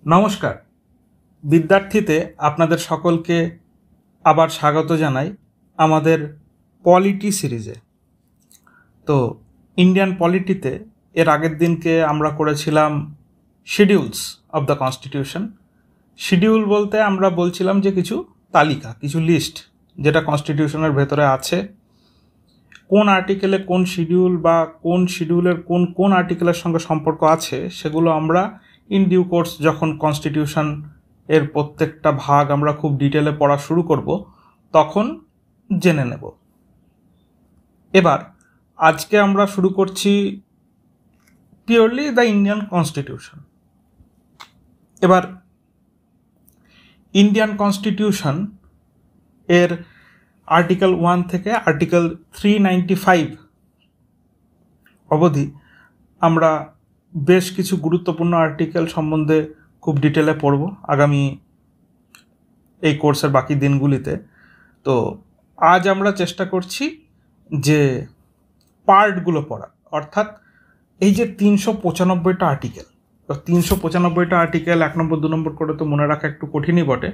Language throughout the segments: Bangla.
নমস্কার বিদ্যার্থীতে আপনাদের সকলকে আবার স্বাগত জানাই আমাদের পলিটি সিরিজে। তো ইন্ডিয়ান পলিটিতে এর আগের দিনকে আমরা করেছিলাম schedules of the constitution. Schedule বলতে আমরা বলছিলাম যে কিছু তালিকা, কিছু লিস্ট যেটা কনস্টিটিউশনের ভেতরে আছে, কোন আর্টিকেলে কোন শিডিউল বা কোন শিডিউলের কোন কোন আর্টিকেলের সঙ্গে সম্পর্ক আছে সেগুলো আমরা ইন ডিউ কোর্স যখন কনস্টিটিউশন এর প্রত্যেকটা ভাগ আমরা খুব ডিটেলে পড়া শুরু করব তখন জেনে নেব। এবার আজকে আমরা শুরু করছি পিওরলি দ্য ইন্ডিয়ান কনস্টিটিউশন। এবার ইন্ডিয়ান কনস্টিটিউশন এর আর্টিকেল 1 থেকে আর্টিকেল 395 অবধি আমরা বেশ কিছু গুরুত্বপূর্ণ আর্টিকেল সম্বন্ধে খুব ডিটেলে পড়ব আগামী এই কোর্সের বাকি দিনগুলিতে। তো আজ আমরা চেষ্টা করছি যে পার্টগুলো পড়া, অর্থাৎ এই যে 395টা আর্টিকেল, 395টা আর্টিকেল 1 নম্বর 2 নম্বর করে তো মনে রাখা একটু কঠিনই বটে,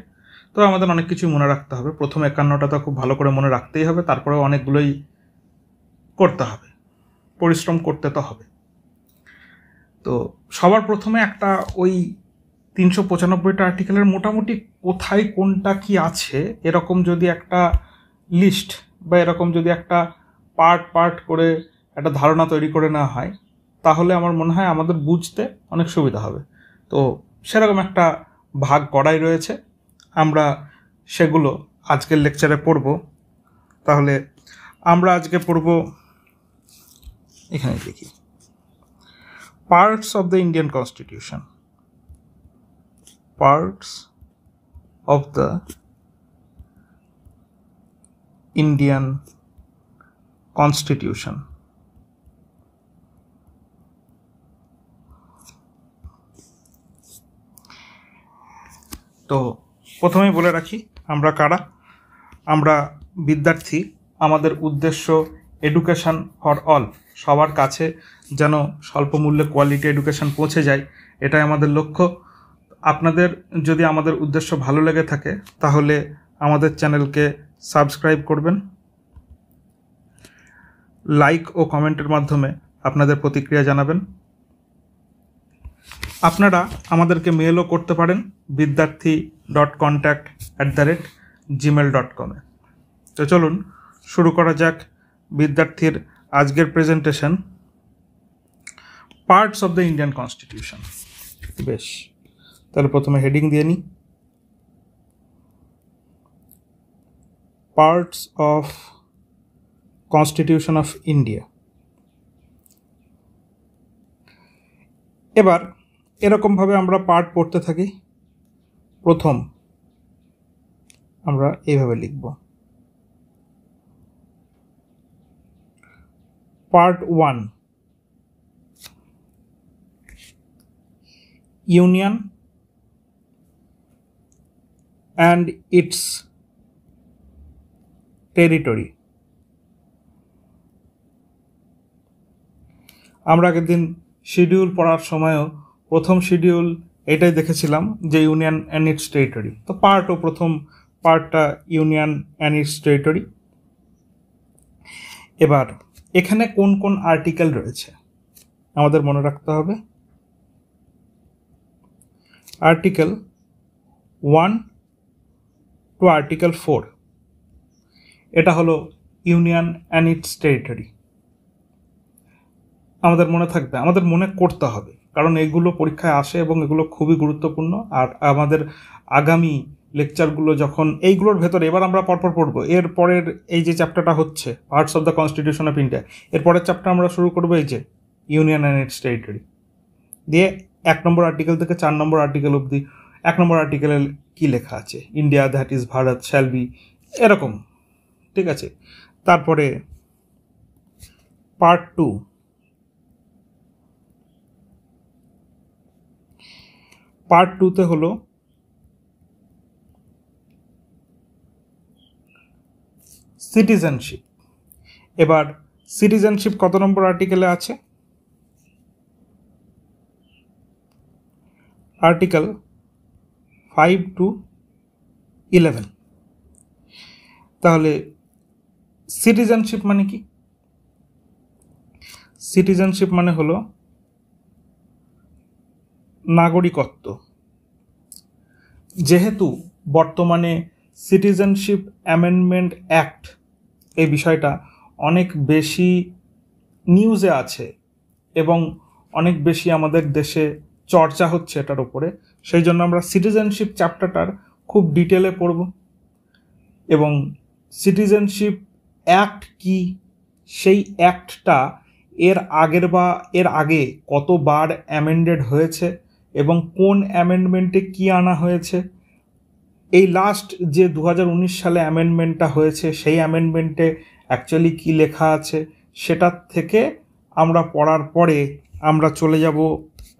তো আমাদের অনেক কিছুই মনে রাখতে হবে। প্রথম 51টা তো খুব ভালো করে মনে রাখতেই হবে, তারপরে অনেকগুলোই করতে হবে, পরিশ্রম করতে তো হবে। তো সবার প্রথমে একটা ওই 395টা আর্টিকেলের মোটামুটি কোথায় কোনটা কি আছে এরকম যদি একটা লিস্ট বা এরকম যদি একটা পার্ট পার্ট করে একটা ধারণা তৈরি করে নেওয়া হয় তাহলে আমার মনে হয় আমাদের বুঝতে অনেক সুবিধা হবে। তো সেরকম একটা ভাগ করাই রয়েছে, আমরা সেগুলো আজকের লেকচারে পড়ব। তাহলে আমরা আজকে পড়ব, এখানে দেখি, parts of the Indian constitution. Parts of the Indian constitution. তো প্রথমেই বলে রাখি আমরা কারা। আমরা বিদ্যার্থী, আমাদের উদ্দেশ্য এডুকেশন ফর অল, সবার কাছে যেন স্বল্প মূল্যে কোয়ালিটি এডুকেশন পৌঁছে যায়, এটাই আমাদের লক্ষ্য। আপনাদের যদি আমাদের উদ্দেশ্য ভালো লেগে থাকে তাহলে আমাদের চ্যানেলকে সাবস্ক্রাইব করবেন, লাইক ও কমেন্টের মাধ্যমে আপনাদের প্রতিক্রিয়া জানাবেন। আপনারা আমাদেরকে মেলও করতে পারেন vidyarthi.contact@gmail.com-এ। তো চলুন শুরু করা যাক বিদ্যার্থীর আজকের presentation, parts of the Indian constitution. বেশ, তাহলে প্রথমে হেডিং দিয়ে নিই, parts of constitution of India. এবার এরকমভাবে আমরা পার্ট পড়তে থাকি। প্রথম আমরা এইভাবে লিখব, part 1, union and its territory. আমরা আগের দিন শিডিউল পড়ার সময়ও প্রথম শিডিউল এটাই দেখেছিলাম যে ইউনিয়ন অ্যান্ড ইটস টেরিটরি। তো পার্টও প্রথম পার্টটা ইউনিয়ন অ্যান্ড ইটস টেরিটরি। এবার এখানে কোন কোন আর্টিকেল রয়েছে আমাদের মনে রাখতে হবে। আর্টিকেল 1 টু আর্টিকেল 4 এটা হলো ইউনিয়ন অ্যান্ড ইটস টেরিটরি। আমাদের মনে থাকবে, আমাদের মনে করতে হবে, কারণ এগুলো পরীক্ষায় আসে এবং এগুলো খুবই গুরুত্বপূর্ণ। আর আমাদের আগামী লেকচারগুলো যখন এইগুলোর ভেতরে এবার আমরা পরপর পড়ব, এর পরের এই যে চ্যাপ্টারটা হচ্ছে parts of the constitution of India, এর পরের চ্যাপ্টার আমরা শুরু করবো এই যে ইউনিয়ন অ্যান্ড ইটস টেরিটরি দিয়ে 1 নম্বর আর্টিকেল থেকে 4 নম্বর আর্টিকেল অবধি 1 নম্বর আর্টিকেলে কি লেখা আছে, India that is Bharat shall be, এরকম, ঠিক আছে। তারপরে পার্ট 2, পার্ট 2তে হলো সিটিজেনশিপ। এবার সিটিজেনশিপ কত নম্বর আর্টিকেলে আছে? Article 5 to 11। তাহলে সিটিজেনশিপ মানে কি? সিটিজেনশিপ মানে হলো নাগরিকত্ব। যেহেতু বর্তমানে সিটিজেনশিপ অ্যামেন্ডমেন্ট অ্যাক্ট এই বিষয়টা অনেক বেশি নিউজে আছে এবং অনেক বেশি আমাদের দেশে চর্চা হচ্ছে এটার উপরে, সেই জন্য আমরা সিটিজেনশিপ চ্যাপ্টারটার খুব ডিটেলে পড়ব এবং সিটিজেনশিপ অ্যাক্ট কি, সেই অ্যাক্টটা এর আগে কতবার অ্যামেন্ডেড হয়েছে এবং কোন অ্যামেন্ডমেন্টে কি আনা হয়েছে, এই লাস্ট যে 2019 সালে অ্যামেন্ডমেন্টটা হয়েছে সেই অ্যামেন্ডমেন্টে অ্যাকচুয়ালি কি লেখা আছে সেটার থেকে আমরা পড়ার পরে আমরা চলে যাব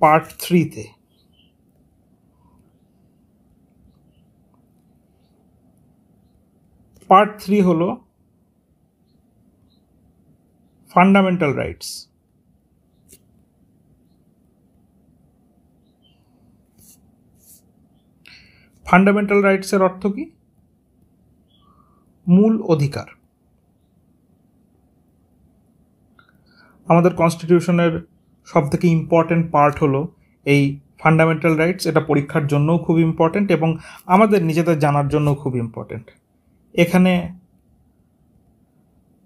পার্ট 3-তে। পার্ট 3 হলো ফান্ডামেন্টাল রাইটস। ফান্ডামেন্টাল রাইটসের অর্থ কি? মূল অধিকার। আমাদের কনস্টিটিউশনের সবথেকে ইম্পর্টেন্ট পার্ট হলো এই ফান্ডামেন্টাল রাইটস। এটা পরীক্ষার জন্যও খুব ইম্পর্টেন্ট এবং আমাদের নিজেদের জানার জন্যও খুব ইম্পর্টেন্ট। এখানে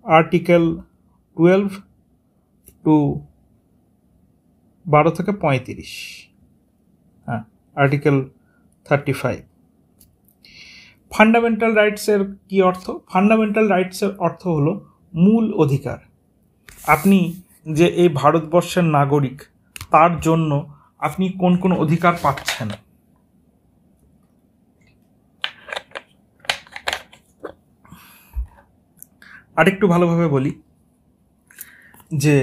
আর্টিকেল 12 টু 12 থেকে 35, হ্যাঁ, আর্টিকেল 35। ফান্ডামেন্টাল রাইটসের কি অর্থ? ফান্ডামেন্টাল রাইটসের অর্থ হলো মূল অধিকার। আপনি যে এই ভারতবর্ষের নাগরিক, তার জন্য আপনি কোন কোন অধিকার পাচ্ছেন। আরেকটু ভালোভাবে বলি যে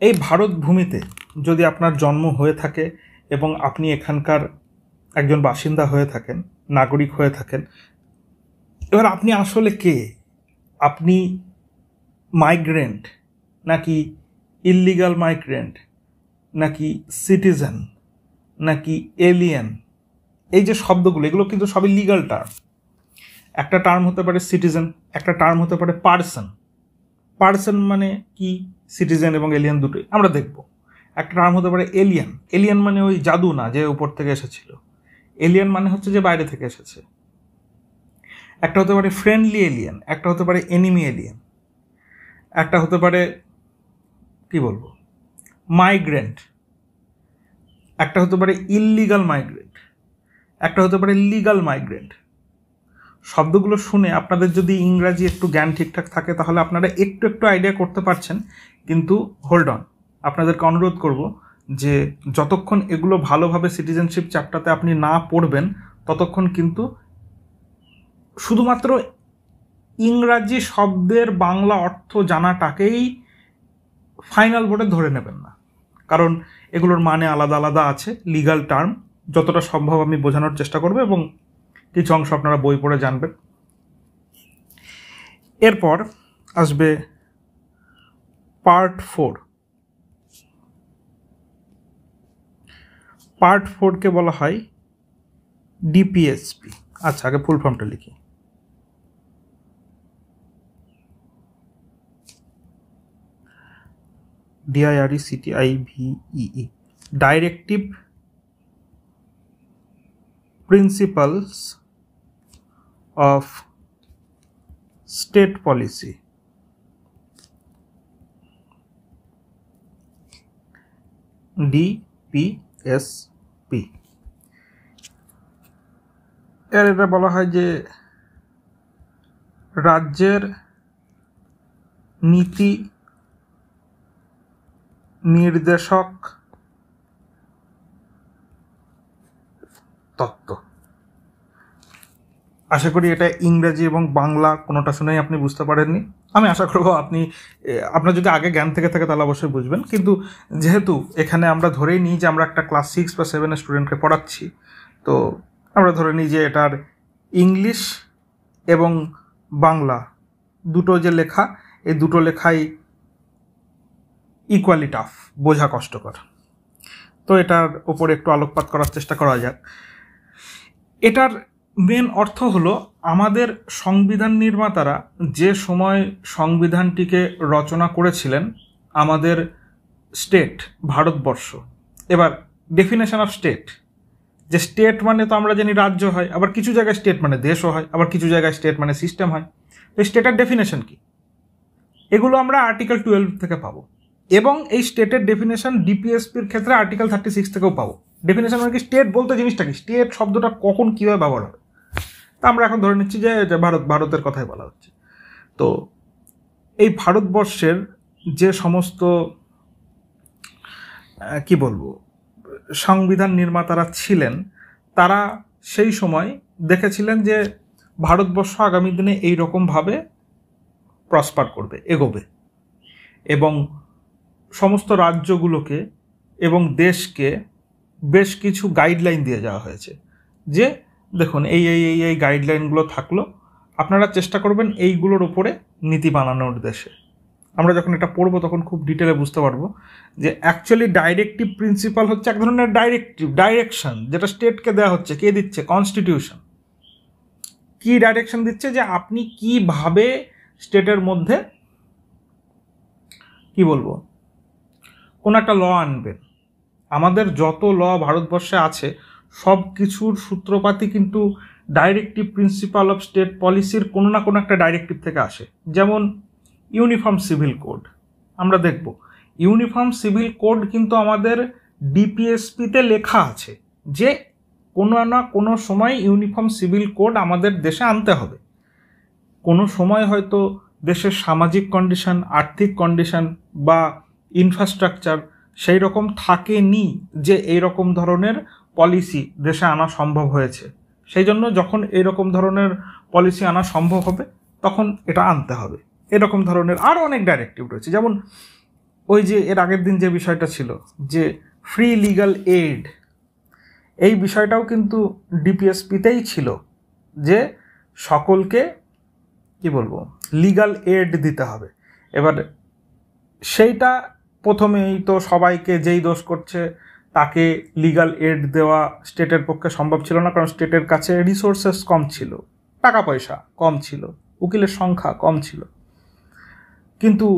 এই ভারত ভূমিতে যদি আপনার জন্ম হয়ে থাকে এবং আপনি এখানকার একজন বাসিন্দা হয়ে থাকেন, নাগরিক হয়ে থাকেন, এবার আপনি আসলে কে? আপনি মাইগ্রেন্ট নাকি ইললিগাল মাইগ্রেন্ট নাকি সিটিজেন নাকি এলিয়েন? এই যে শব্দগুলো, এগুলো কিন্তু সবই লিগাল টার্ম। একটা টার্ম হতে পারে সিটিজেন, একটা টার্ম হতে পারে পার্সন। পার্সন মানে কি? সিটিজেন এবং এলিয়েন দুটোই আমরা দেখব। একটা টার্ম হতে পারে এলিয়েন। এলিয়েন মানে ওই জাদু না যে উপর থেকে এসেছিল, এলিয়েন মানে হচ্ছে যে বাইরে থেকে এসেছে। একটা হতে পারে ফ্রেন্ডলি এলিয়েন, একটা হতে পারে এনিমি এলিয়েন, একটা হতে পারে কি বলবো মাইগ্রেন্ট, একটা হতে পারে ইললিগাল মাইগ্রেন্ট, একটা হতে পারে লিগাল মাইগ্রেন্ট। শব্দগুলো শুনে আপনাদের যদি ইংরাজি একটু জ্ঞান ঠিকঠাক থাকে তাহলে আপনারা একটু একটু আইডিয়া করতে পারছেন, কিন্তু হোল্ড অন, আপনাদেরকে অনুরোধ করব যে যতক্ষণ এগুলো ভালোভাবে সিটিজেনশিপ চ্যাপ্টারতে আপনি না পড়বেন ততক্ষণ কিন্তু শুধুমাত্র ইংরাজি শব্দের বাংলা অর্থ জানাটাকেই ফাইনাল বোর্ডে ধরে নেবেন না, কারণ এগুলোর মানে আলাদা আলাদা আছে। লিগাল টার্ম যতটা সম্ভব আমি বোঝানোর চেষ্টা করব এবং কিছু অংশ আপনারা বই পড়ে জানবেন। এরপর আসবে পার্ট 4। পার্ট 4কে বলা হয় ডিপিএসপি। আচ্ছা, আগে ফুল ফর্মটা লিখি। DIRECTIVEE, Directive Principles of State Policy। DPSP। এটা বলা হয় যে রাজ্যের নীতি নির্দেশক তত্ত্ব। আশা করি এটা ইংরেজি এবং বাংলা কোনোটা শুনেই আপনি বুঝতে পারেননি। আমি আশা করব আপনার যদি আগে জ্ঞান থেকে থাকে তাহলে অবশ্যই বুঝবেন, কিন্তু যেহেতু এখানে আমরা ধরেই নিই যে আমরা একটা ক্লাস 6 বা 7 স্টুডেন্টকে পড়াচ্ছি, তো আমরা ধরে নিই যে এটার ইংলিশ এবং বাংলা দুটো যে লেখা, এই দুটো লেখাই ইকুয়ালি টাফ, বোঝা কষ্টকর। তো এটার ওপরে একটু আলোকপাত করার চেষ্টা করা যাক। এটার মেন অর্থ হলো আমাদের সংবিধান নির্মাতারা যে সময় সংবিধানটিকে রচনা করেছিলেন, আমাদের স্টেট ভারতবর্ষ, এবার ডেফিনেশন অফ স্টেট, যে স্টেট মানে তো আমরা জানি রাজ্য হয়, আবার কিছু জায়গায় স্টেট মানে দেশও হয়, আবার কিছু জায়গায় স্টেট মানে সিস্টেম হয়। তো স্টেটের ডেফিনেশন কি, এগুলো আমরা আর্টিকেল 12 থেকে পাবো, এবং এই স্টেটের ডেফিনেশন ডিপিএসপির ক্ষেত্রে আর্টিকেল 36 থেকেও পাবো। ডেফিনেশন মানে কি, স্টেট বলতে জিনিসটা কি, স্টেট শব্দটা কখন কীভাবে ব্যবহার হবে, তা আমরা এখন ধরে নিচ্ছি যে ভারতের কথাই বলা হচ্ছে। তো এই ভারতবর্ষের যে সমস্ত কি বলবো সংবিধান নির্মাতারা ছিলেন, তারা সেই সময় দেখেছিলেন যে ভারতবর্ষ আগামী দিনে এইরকমভাবে প্রসপার করবে, এগোবে, এবং সমস্ত রাজ্যগুলোকে এবং দেশকে বেশ কিছু গাইডলাইন দিয়ে যাওয়া হয়েছে যে দেখুন এই এই এই এই গাইডলাইনগুলো থাকলো, আপনারা চেষ্টা করবেন এইগুলোর ওপরে নীতি বানানোর দেশে। আমরা যখন এটা পড়বো তখন খুব ডিটেলে বুঝতে পারবো যে অ্যাকচুয়ালি ডাইরেক্টিভ প্রিন্সিপাল হচ্ছে এক ধরনের ডাইরেকশন, যেটা স্টেটকে দেওয়া হচ্ছে। কে দিচ্ছে? কনস্টিটিউশন। কি ডাইরেকশন দিচ্ছে, যে আপনি কিভাবে স্টেটের মধ্যে কি বলবো কোন একটা ল আনবেন। আমাদের যত ল ভারতবর্ষে আছে সব কিছুর সূত্রপাতই কিন্তু ডাইরেক্টিভ প্রিন্সিপাল অফ স্টেট পলিসির কোনো না কোনো একটা ডাইরেক্টিভ থেকে আসে। যেমন ইউনিফর্ম সিভিল কোড, আমরা দেখব ইউনিফর্ম সিভিল কোড কিন্তু আমাদের ডিপিএসপিতে লেখা আছে যে কোনো না কোনো সময় ইউনিফর্ম সিভিল কোড আমাদের দেশে আনতে হবে। কোনো সময় হয়তো দেশের সামাজিক কন্ডিশন, আর্থিক কন্ডিশন বা ইনফ্রাস্ট্রাকচার সেই রকম থাকেনি যে এইরকম ধরনের পলিসি দেশে আনা সম্ভব হয়েছে, সেই জন্য যখন এইরকম ধরনের পলিসি আনা সম্ভব হবে তখন এটা আনতে হবে। এরকম ধরনের আরও অনেক ডাইরেক্টিভ রয়েছে। যেমন ওই যে এর আগের দিন যে বিষয়টা ছিল যে ফ্রি লিগাল এইড, এই বিষয়টাও কিন্তু ডিপিএসপিতেই ছিল যে সকলকে কি বলবো লিগাল এইড দিতে হবে। এবার সেইটা প্রথমেই তো সবাইকে যেই দোষ করছে তাকে লিগাল এইড দেওয়া স্টেটের পক্ষে সম্ভব ছিল না, কারণ স্টেটের কাছে রিসোর্সেস কম ছিল, টাকা পয়সা কম ছিল, উকিলের সংখ্যা কম ছিল। কিন্তু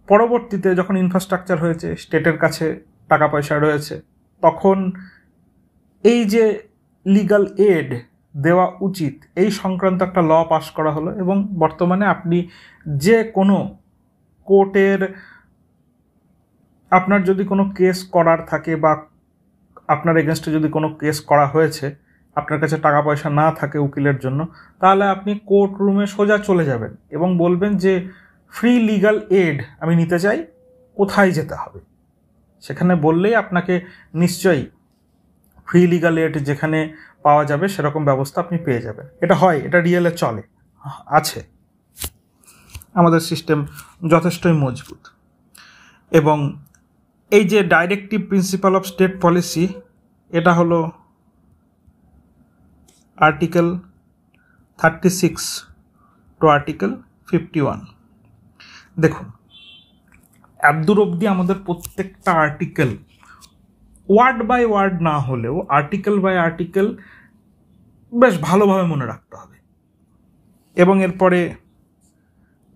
পরবর্তীতে যখন ইনফ্রাস্ট্রাকচার হয়েছে, স্টেটের কাছে টাকা পয়সা রয়েছে, তখন এই যে লিগাল এইড দেওয়া উচিত এই সংক্রান্ত একটা ল পাস করা হলো, এবং বর্তমানে আপনি যে কোনো কোর্টের আপনার যদি কোনো কেস করার থাকে বা আপনার এগেনস্টে যদি কোনো কেস করা হয়েছে, আপনার কাছে টাকা পয়সা না থাকে উকিলের জন্য, তাহলে আপনি কোর্ট রুমে সোজা চলে যাবেন এবং বলবেন যে ফ্রি লিগাল এইড আমি নিতে চাই, কোথায় যেতে হবে। সেখানে বললেই আপনাকে নিশ্চয়ই ফ্রি লিগাল এইড যেখানে পাওয়া যাবে সেরকম ব্যবস্থা আপনি পেয়ে যাবেন। এটা হয়, এটা রিয়েলে চলে, আছে। আমাদের সিস্টেম যথেষ্টই মজবুত। এবং এই যে directive principle of state policy, এটা হলো আর্টিকেল 36 টু আর্টিকেল 51। দেখুন এতদূর অবধি আমাদের প্রত্যেকটা আর্টিকেল ওয়ার্ড বাই ওয়ার্ড না হলেও আর্টিকেল বাই আর্টিকেল বেশ ভালোভাবে মনে রাখতে হবে। এবং এরপরে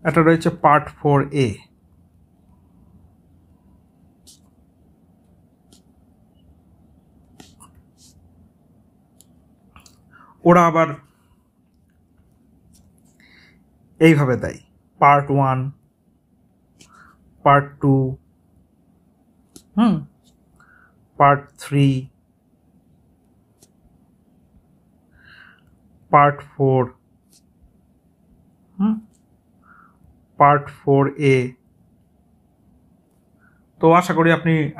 এটা রয়েছে পার্ট 4A। ওরা আবার এইভাবে দেয়, part 1, part 2, part 3, part 4, part 4A। তো আশা করি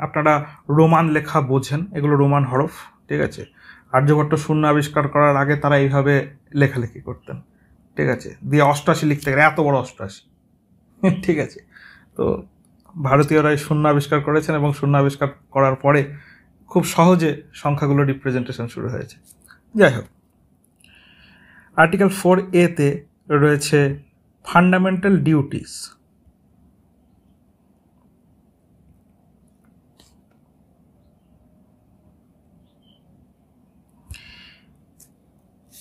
আপনারা রোমান লেখা বোঝেন, এগুলো রোমান হরফ, ঠিক আছে। আর্যভট্ট শূন্য আবিষ্কার করার আগে তারা এইভাবে লেখালেখি করতেন, ঠিক আছে, দিয়ে 88 লিখতে গেলে এত বড় 88, ঠিক আছে। তো ভারতীয়রাই শূন্য আবিষ্কার করেছেন এবং শূন্য আবিষ্কার করার পরে খুব সহজে সংখ্যাগুলো রিপ্রেজেন্টেশন শুরু হয়েছে। যাই হোক, আর্টিকেল 4A-তে রয়েছে ফান্ডামেন্টাল ডিউটিস।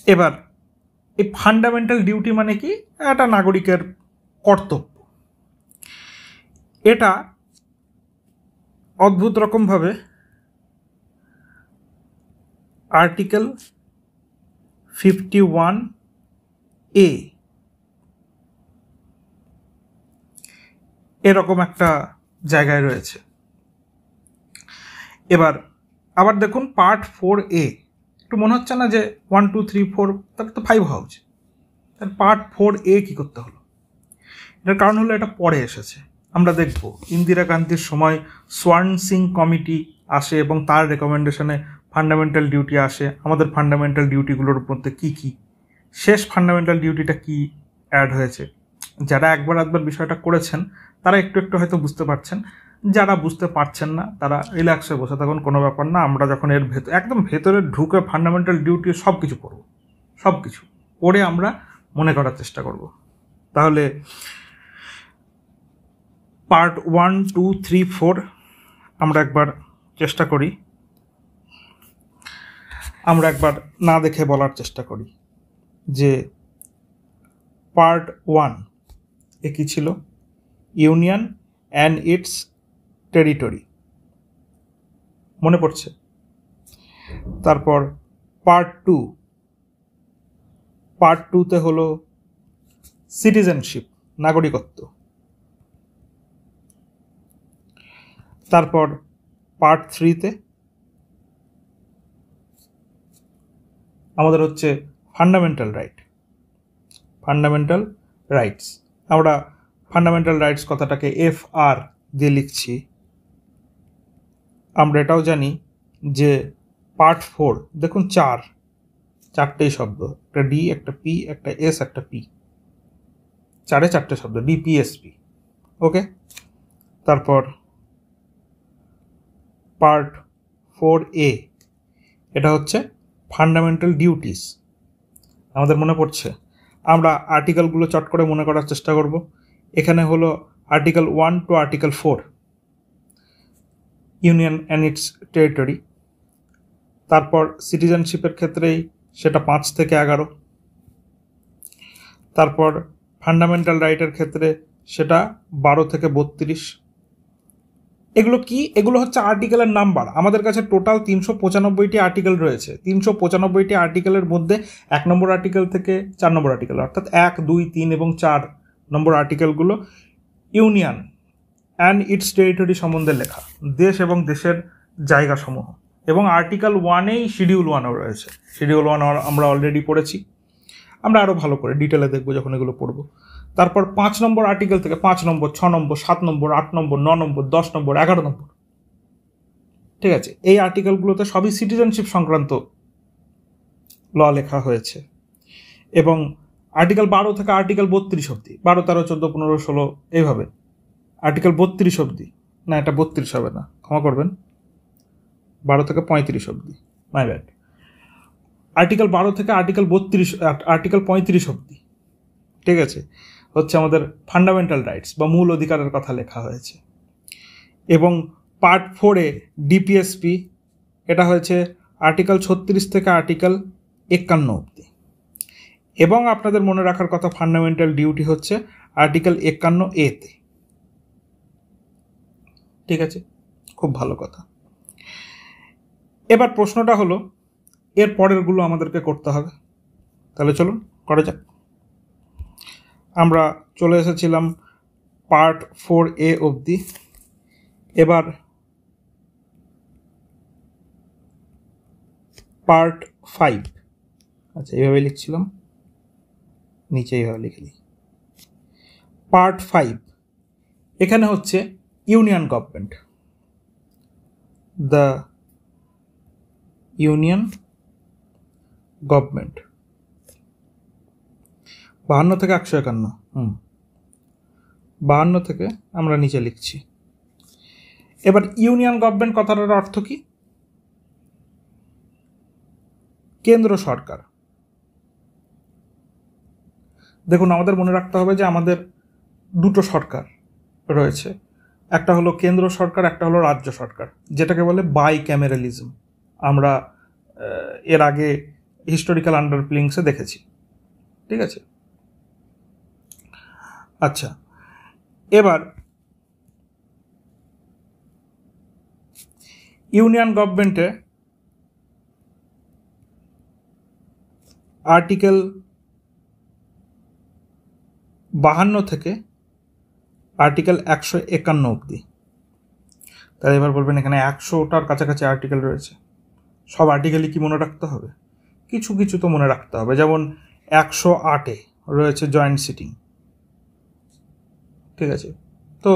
এবার এই ফান্ডামেন্টাল ডিউটি মানে কি? একটা নাগরিকের কর্তব্য। এটা অদ্ভুত রকমভাবে আর্টিকেল 51A এরকম একটা জায়গায় রয়েছে। এবার আবার দেখুন পার্ট 4A, একটু মনে হচ্ছে না যে 1 2 3 4, তার তো 5 হওয়া উচিত, তার পার্ট 4A কী করতে হলো? এটার কারণ হলো এটা পরে এসেছে। আমরা দেখব ইন্দিরা গান্ধীর সময় সোয়ার্ন সিং কমিটি আসে এবং তার রেকমেন্ডেশনে ফান্ডামেন্টাল ডিউটি আসে। আমাদের ফান্ডামেন্টাল ডিউটিগুলোর মধ্যে কী কী, শেষ ফান্ডামেন্টাল ডিউটিটা কি অ্যাড হয়েছে। যারা একবার বিষয়টা করেছেন তারা একটু একটু হয়তো বুঝতে পারছেন, যারা বুঝতে পারছেন না তারা রিল্যাক্সে বসে থাকুন, কোনো ব্যাপার না। আমরা যখন এর একদম ভেতরে ঢুকে ফান্ডামেন্টাল ডিউটি সব কিছু পড়ব, সব কিছু পড়ে আমরা মনে করার চেষ্টা করব। তাহলে পার্ট 1 2 3 4 আমরা একবার চেষ্টা করি, আমরা একবার না দেখে বলার চেষ্টা করি যে পার্ট 1 এ কী ছিল? ইউনিয়ন অ্যান্ড ইটস টেরিটরি, মনে পড়ছে? তারপর পার্ট 2, পার্ট 2তে হলো সিটিজেনশিপ, নাগরিকত্ব। তারপর পার্ট 3তে আমাদের হচ্ছে ফান্ডামেন্টাল রাইট, ফান্ডামেন্টাল রাইটস। আমরা ফান্ডামেন্টাল রাইটস কথাটাকে FR দিয়ে লিখছি। আমরা এটাও জানি যে পার্ট 4 দেখুন চারটেই শব্দ, একটা ডি, একটা পি, একটা এস, একটা পি, চারটে শব্দ, DPSP। ওকে, তারপর পার্ট 4A এটা হচ্ছে ফান্ডামেন্টাল ডিউটিস। আমাদের মনে পড়ছে? আমরা আর্টিকেলগুলো চট করে মনে করার চেষ্টা করব। এখানে হলো article 1 to article 4, union and its territory. তারপর সিটিজেনশিপের ক্ষেত্রেই সেটা 5 থেকে 11। তারপর ফান্ডামেন্টাল রাইটের ক্ষেত্রে সেটা 12 থেকে 32। এগুলো কি? এগুলো হচ্ছে আর্টিকেলের নাম্বার। আমাদের কাছে টোটাল 395টি আর্টিকেল রয়েছে। 395টি আর্টিকেলের মধ্যে 1 নম্বর আর্টিকেল থেকে 4 নম্বর আর্টিকেল, অর্থাৎ 1 2 3 এবং 4 নম্বর আর্টিকেলগুলো ইউনিয়ন অ্যান্ড ইটস টেরিটরি সম্বন্ধে লেখা, দেশ এবং দেশের জায়গাসমূহ। এবং আর্টিকেল 1এই শিডিউল 1ও রয়েছে। শিডিউল 1 আমরা অলরেডি পড়েছি, আমরা আরও ভালো করে ডিটেলে দেখব যখন এগুলো পড়ব। তারপর 5 নম্বর আর্টিকেল থেকে 5 নম্বর, 6 নম্বর, 7 নম্বর, 8 নম্বর, 9 নম্বর, 10 নম্বর, 11 নম্বর, ঠিক আছে, এই আর্টিকেলগুলোতে সবই সিটিজেনশিপ সংক্রান্ত ল লেখা হয়েছে। এবং আর্টিকেল 12 থেকে আর্টিকেল 32 অবধি, 12 13 14 15 16 এইভাবে আর্টিকেল 32 অবধি, না এটা 32 হবে না, ক্ষমা করবেন, 12 থেকে 35 অবধি, মাই ব্যাড। আর্টিকেল 12 থেকে আর্টিকেল 32, আর্টিকেল 35 অবধি, ঠিক আছে, হচ্ছে আমাদের ফান্ডামেন্টাল রাইটস বা মূল অধিকারের কথা লেখা হয়েছে। এবং পার্ট 4-এ DPSP এটা হয়েছে আর্টিকেল 36 থেকে আর্টিকেল 51 অবধি। এবং আপনাদের মনে রাখার কথা ফান্ডামেন্টাল ডিউটি হচ্ছে আর্টিকেল 51A-তে, ঠিক আছে, খুব ভালো কথা। এবার প্রশ্নটা হলো এর পরেরগুলো আমাদেরকে করতে হবে, তাহলে চলুন করা যাক। আমরা চলে এসেছিলাম পার্ট 4A অবধি। এবার পার্ট 5, আচ্ছা এইভাবে লিখছিলাম, নিচে এইভাবে লিখে দিই। পার্ট 5 এখানে হচ্ছে union government, the union government, 52 থেকে 151, 52 থেকে আমরা নিচে লিখছি। এবার ইউনিয়ন গভর্নমেন্ট কথাটার অর্থ কি? কেন্দ্র সরকার। দেখুন আমাদের মনে রাখতে হবে যে আমাদের দুটো সরকার রয়েছে, একটা হলো কেন্দ্র সরকার, একটা হলো রাজ্য সরকার, যেটাকে বলে বাই ক্যামেরালিজম। আমরা এর আগে হিস্টোরিক্যাল আন্ডারপ্লিংসে দেখেছি। ঠিক আছে, আচ্ছা, এবার ইউনিয়ন গভর্নমেন্টে আর্টিকেল 52 থেকে আর্টিকেল 151 অবধি। তাহলে এবার বলবেন এখানে 100টার কাছাকাছি আর্টিকেল রয়েছে, সব আর্টিকেলই কি মনে রাখতে হবে? কিছু কিছু তো মনে রাখতে হবে। যেমন 108-এ রয়েছে জয়েন্ট সিটিং। ঠিক আছে, তো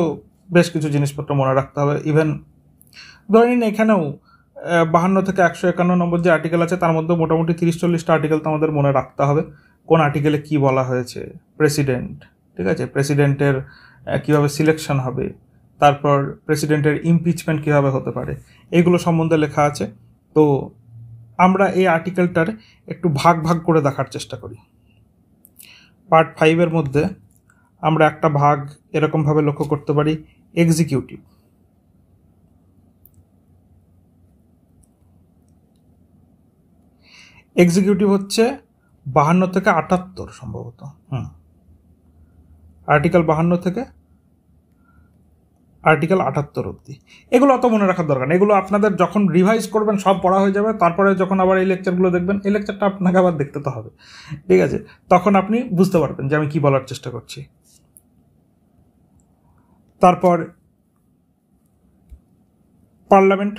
বেশ কিছু জিনিসপত্র মনে রাখতে হবে। ইভেন ধরে নিন এখানেও 52 থেকে 151 নম্বর যে আর্টিকেল আছে তার মধ্যে মোটামুটি 30-40টা আর্টিকেল তো আমাদের মনে রাখতে হবে। কোন আর্টিকেলে কি বলা হয়েছে, প্রেসিডেন্ট, ঠিক আছে, প্রেসিডেন্টের কীভাবে সিলেকশন হবে, তারপর প্রেসিডেন্টের ইমপিচমেন্ট কীভাবে হতে পারে, এইগুলো সম্বন্ধে লেখা আছে। তো আমরা এই আর্টিকেলটার একটু ভাগ ভাগ করে দেখার চেষ্টা করি। পার্ট 5-এর মধ্যে আমরা একটা ভাগ এরকমভাবে লক্ষ্য করতে পারি, এক্সিকিউটিভ। এক্সিকিউটিভ হচ্ছে 52 থেকে 78 সম্ভবত, আর্টিকেল 52 থেকে আর্টিকেল 78 অবধি। এগুলো অত মনে রাখার দরকার নেই, এগুলো আপনাদের যখন রিভাইজ করবেন সব পড়া হয়ে যাবে। তারপরে যখন আবার এই লেকচারগুলো দেখবেন, এই লেকচারটা আপনাকে আবার দেখতে তো হবে, ঠিক আছে, তখন আপনি বুঝতে পারবেন যে আমি কি বলার চেষ্টা করছি। তারপর পার্লামেন্ট,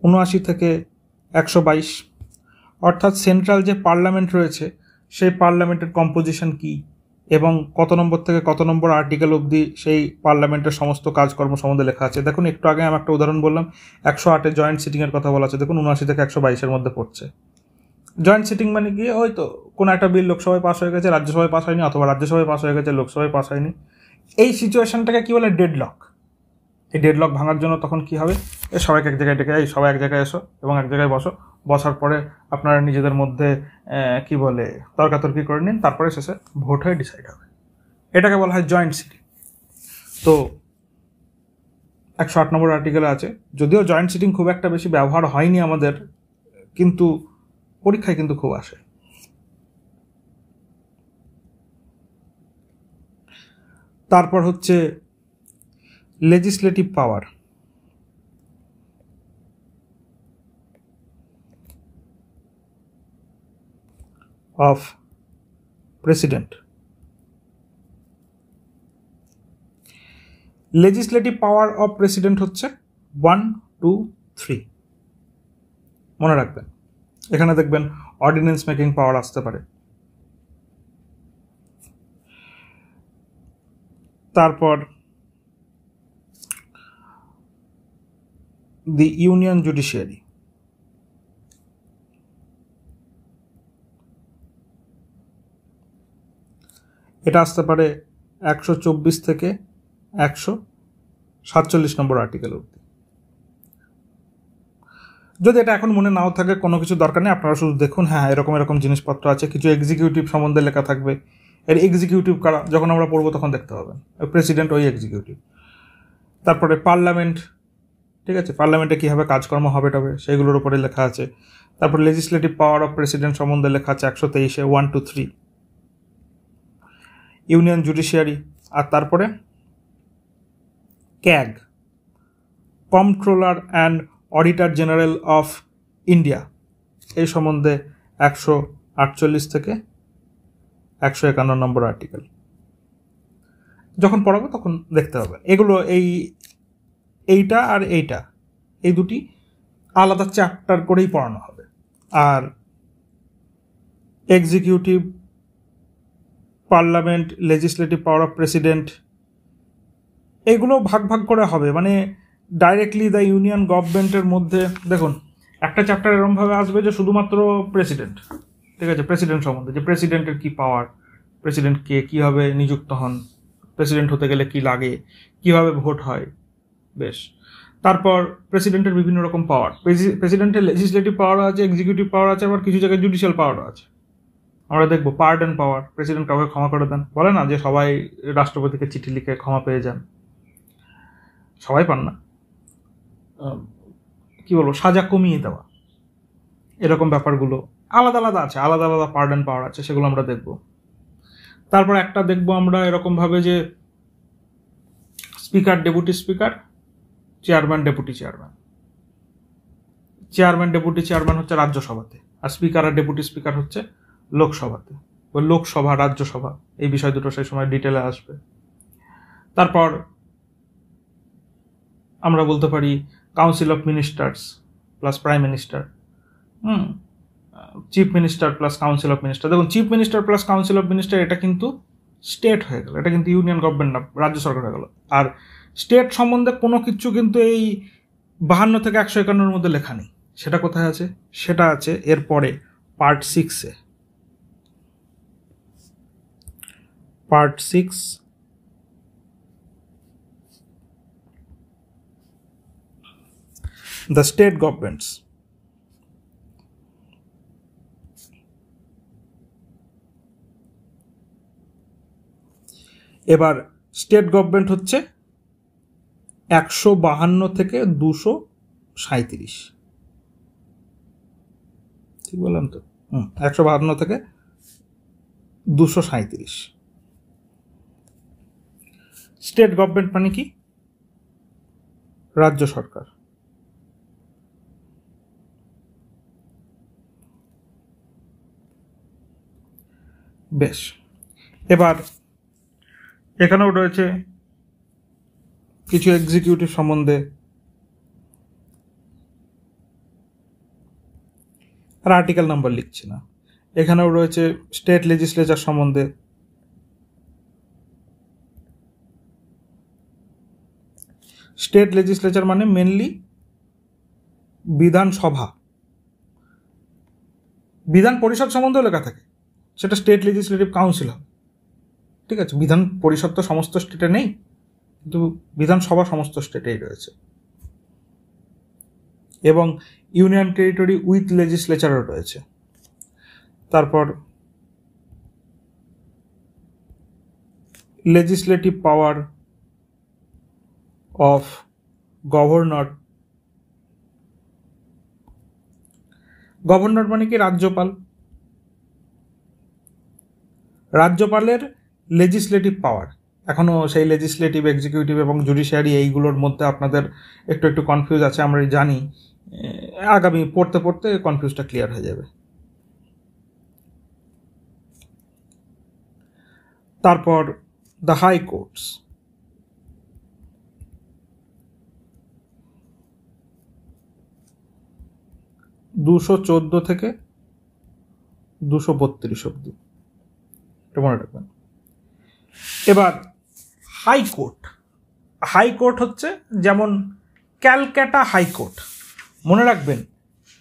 ঊনআশি থেকে 122, অর্থাৎ সেন্ট্রাল যে পার্লামেন্ট রয়েছে সেই পার্লামেন্টের কম্পোজিশন কি এবং কত নম্বর থেকে কত নম্বর আর্টিকেল অবধি সেই পার্লামেন্টের সমস্ত কাজকর্ম সম্বন্ধে লেখা আছে। দেখুন একটু আগে আমি একটা উদাহরণ বললাম, 108-এ জয়েন্ট সিটিংয়ের কথা বলা আছে, দেখুন 79 থেকে 122-এর মধ্যে পড়ছে। জয়েন্ট সিটিং মানে কি, ওই তো কোনো একটা বিল লোকসভায় পাস হয়ে গেছে, রাজ্যসভায় পাস হয়নি, অথবা রাজ্যসভায় পাস হয়ে গেছে, লোকসভায় পাস হয়নি। এই সিচুয়েশনটাকে কি বলে, ডেডলক। এই ডেডলক ভাঙার জন্য তখন কি হবে, সবাইকে এক জায়গায় ডেকে, এই সবাই এক জায়গায় এসো এবং এক জায়গায় বসো, বসার পরে আপনারা নিজেদের মধ্যে কি বলে তর্কাতর্কি করে নিন, তারপরে শেষে ভোট হয়ে ডিসাইড হবে। এটাকে বলা হয় জয়েন্ট সিটিং। তো 108 নম্বর আর্টিকেলে আছে, যদিও জয়েন্ট সিটিং খুব একটা বেশি ব্যবহার হয়নি আমাদের, কিন্তু পরীক্ষায় কিন্তু খুব আসে। তারপর হচ্ছে legislative power. Of president. Legislative power of president হচ্ছে 1, 2, 3, মনে রাখবেন। এখানে দেখবেন অর্ডিন্যান্স মেকিং পাওয়ার আসতে পারে। তারপর দি ইউনিয়ন জুডিশিয়ারি। এটা আসতে পারে 124 থেকে 147 নম্বর আর্টিকেল অবধি। যদি এটা এখন মনে নাও থাকে, কোনো কিছু দরকার নেই, আপনারা শুধু দেখুন, হ্যাঁ এরকম এরকম জিনিসপত্র আছে। কিছু এক্সিকিউটিভ সম্বন্ধে লেখা থাকবে, এর এক্সিকিউটিভ কারা, যখন আমরা পড়বো তখন দেখতে পাবেন, প্রেসিডেন্ট ওই এক্সিকিউটিভ। তারপরে পার্লামেন্ট, ঠিক আছে, পার্লামেন্টে কীভাবে কাজকর্ম হবে টবে সেগুলোর উপরে লেখা আছে। তারপর লেজিসলেটিভ পাওয়ার অফ প্রেসিডেন্ট সম্বন্ধে লেখা আছে 123-এ 1 to 3, ইউনিয়ন জুডিশিয়ারি। আর তারপরে CAG, controller and auditor general of India, এই সম্বন্ধে 148 থেকে 151 নম্বর আর্টিকেল। যখন পড়াবো তখন দেখতে হবে এগুলো। এইটা আর এইটা, এই দুটি আলাদা চ্যাপ্টার করেই পড়ানো হবে। আর executive, parliament, legislative power of president, এগুলো ভাগ ভাগ করে হবে। মানে ডাইরেক্টলি দ্য ইউনিয়ন গভর্নমেন্টের মধ্যে দেখুন একটা চ্যাপ্টার এরকমভাবে আসবে যে শুধুমাত্র প্রেসিডেন্ট, ঠিক আছে, প্রেসিডেন্ট সম্বন্ধে, যে প্রেসিডেন্টের কী পাওয়ার, প্রেসিডেন্টকে কীভাবে নিযুক্ত হন, প্রেসিডেন্ট হতে গেলে কী লাগে, কীভাবে ভোট হয়, বেশ। তারপর প্রেসিডেন্টের বিভিন্ন রকম পাওয়ার, প্রেসিডেন্টের লেজিসলেটিভ পাওয়ার আছে, এক্সিকিউটিভ পাওয়ার আছে, আবার কিছু জায়গায় জুডিশিয়াল পাওয়ারও আছে। আমরা দেখবো পার্ডন পাওয়ার, প্রেসিডেন্ট কাউকে ক্ষমা করে দেন, বলে না যে সবাই রাষ্ট্রপতিকে চিঠি লিখে ক্ষমা পেয়ে যান, সবাই পান না, কি বলবো, সাজা কমিয়ে দেওয়া, এরকম ব্যাপারগুলো আলাদা আলাদা আছে, আলাদা আলাদা পার্ডন পাওয়ার আছে, সেগুলো আমরা দেখব। তারপর একটা দেখব আমরা এরকমভাবে যে speaker, deputy speaker, chairman, deputy chairman. Chairman, deputy chairman হচ্ছে রাজ্যসভাতে, আর স্পিকার আর ডেপুটি স্পিকার হচ্ছে লোকসভাতে। ওই লোকসভা, রাজ্যসভা, এই বিষয় দুটো সেই সময় ডিটেলে আসবে। তারপর আমরা বলতে পারি council of ministers plus prime minister, chief minister plus council of minister. দেখুন, chief minister plus council of minister এটা কিন্তু স্টেট হয়ে গেল, এটা কিন্তু ইউনিয়ন গভর্নমেন্ট না, রাজ্য সরকার হয়ে গেল। আর স্টেট সম্বন্ধে কোনো কিছু কিন্তু এই 52 থেকে 151 মধ্যে লেখা নেই। সেটা কোথায় আছে? সেটা আছে এরপরে পার্ট 6-এ। Part 6, the state governments। এবার স্টেট গভর্নমেন্ট হচ্ছে 152 থেকে 237, ঠিক বললাম তো? 152 থেকে 237। স্টেট গভর্নমেন্ট মানে কি? রাজ্য সরকার। বেশ, এবার এখানেও রয়েছে কিছু এক্সিকিউটিভ সম্বন্ধে, আর আর্টিকেল নাম্বার লিখছি না। এখানেও রয়েছে স্টেট লেজিসলেচার সম্বন্ধে, স্টেট লেজিসলেচার মানে মেনলি বিধানসভা। বিধান পরিষদ সম্বন্ধেও লেখা থাকে, সেটা স্টেট লেজিসলেটিভ কাউন্সিল হবে, ঠিক আছে? বিধান পরিষদ তো সমস্ত স্টেটে নেই, কিন্তু বিধানসভা সমস্ত স্টেটেই রয়েছে। এবং ইউনিয়ন টেরিটরি উইথ লেজিসলেচারও রয়েছে। তারপর legislative power of governor. Governor মানে কি? রাজ্যপাল। রাজ্যপালের লেজিসলেটিভ পাওয়ার, এখনও সেই লেজিসলেটিভ, এক্সিকিউটিভ এবং জুডিশিয়ারি এইগুলোর মধ্যে আপনাদের একটু একটু কনফিউজ আছে, আমরা জানি। আগামী পড়তে পড়তে কনফিউজটা ক্লিয়ার হয়ে যাবে। তারপর দ্য হাই কোর্টস। (214 থেকে 232 অব্দি, এটা মনে রাখবেন। এবার হাইকোর্ট। হাইকোর্ট হচ্ছে যেমন ক্যালকাটা হাইকোর্ট, মনে রাখবেন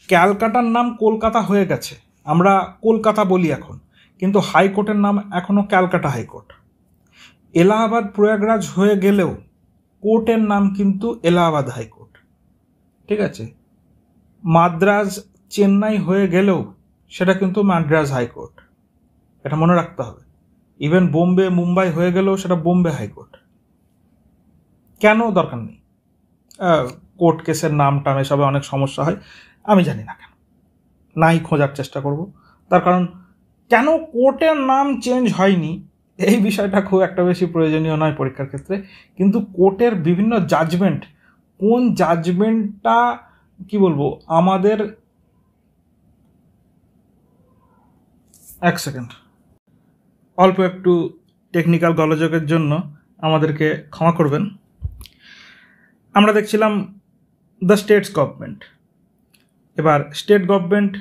ক্যালকাটার নাম কলকাতা হয়ে গেছে, আমরা কলকাতা বলি এখন, কিন্তু হাইকোর্টের নাম এখনও ক্যালকাটা হাইকোর্ট। এলাহাবাদ প্রয়াগরাজ হয়ে গেলেও কোর্টের নাম কিন্তু এলাহাবাদ হাইকোর্ট, ঠিক আছে? মাদ্রাজ চেন্নাই হয়ে গেলেও সেটা কিন্তু মাদ্রাজ হাইকোর্ট, এটা মনে রাখতে হবে। ইভেন বোম্বে মুম্বাই হয়ে গেলেও সেটা বোম্বে হাইকোর্ট। কেন? দরকার নেই, কোর্ট কেসের নাম টাম এসবে অনেক সমস্যা হয়, আমি জানি না কেন, নাই খোঁজার চেষ্টা করব। তার কারণ কেন কোর্টের নাম চেঞ্জ হয়নি এই বিষয়টা খুব একটা বেশি প্রয়োজনীয় নয় পরীক্ষার ক্ষেত্রে, কিন্তু কোর্টের বিভিন্ন জাজমেন্ট, কোন জাজমেন্টটা কি বলবো আমাদের, এক সেকেন্ড, অল্প একটু টেকনিক্যাল গোলযোগের জন্য আমাদেরকে ক্ষমা করবেন। আমরা দেখছিলাম দ্য স্টেটস গভর্নমেন্ট। এবার স্টেট গভর্নমেন্ট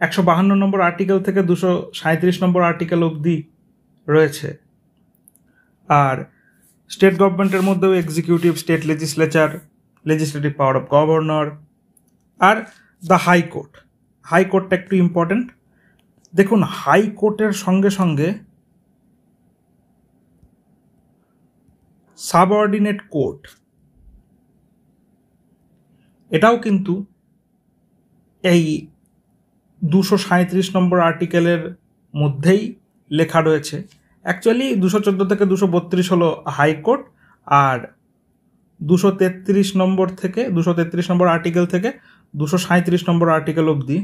152 নম্বর আর্টিকেল থেকে 237 নম্বর আর্টিকেল অবধি রয়েছে। আর স্টেট গভর্নমেন্টের মধ্যেও executive, state legislature, legislative power of governor, আর দ্য হাইকোর্ট। হাইকোর্টটা একটু ইম্পর্টেন্ট। দেখুন, হাইকোর্টের সঙ্গে সঙ্গে সাবঅর্ডিনেট কোর্ট, এটাও কিন্তু এই 237 নম্বর আর্টিকেলের মধ্যেই লেখা রয়েছে। অ্যাকচুয়ালি 214 থেকে 232 হলো হাইকোর্ট, আর 233 নম্বর থেকে 233 নম্বর আর্টিকেল থেকে 237 নম্বর আর্টিকেল অবধি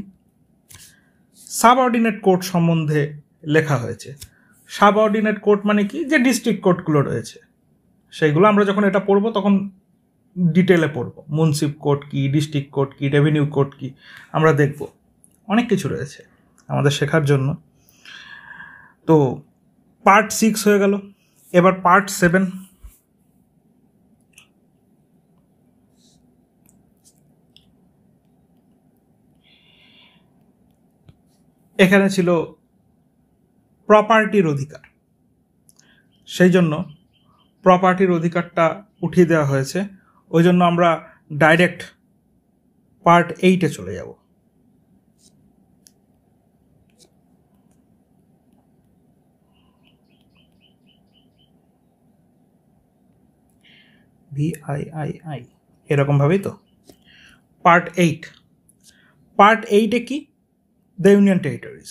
সাবঅর্ডিনেট কোর্ট সম্বন্ধে লেখা হয়েছে। সাবঅর্ডিনেট কোর্ট মানে কি, যে ডিস্ট্রিক্ট কোর্টগুলো রয়েছে সেইগুলো আমরা যখন এটা পড়বো তখন ডিটেলে পড়বো। মুন্সিপ কোর্ট কি, ডিস্ট্রিক্ট কোর্ট কি, রেভিনিউ কোর্ট কি, আমরা দেখব। অনেক কিছু রয়েছে আমাদের শেখার জন্য। তো পার্ট 6 হয়ে গেল, এবার পার্ট 7। এখানে ছিল প্রপার্টির অধিকার, সেই জন্য প্রপার্টির অধিকারটা উঠিয়ে দেওয়া হয়েছে। ওই জন্য আমরা ডাইরেক্ট পার্ট 8-এ চলে যাব। VIII এরকমভাবেই তো। পার্ট 8। পার্ট 8-এ কি, দ্য ইউনিয়ন টেরিটরিজ।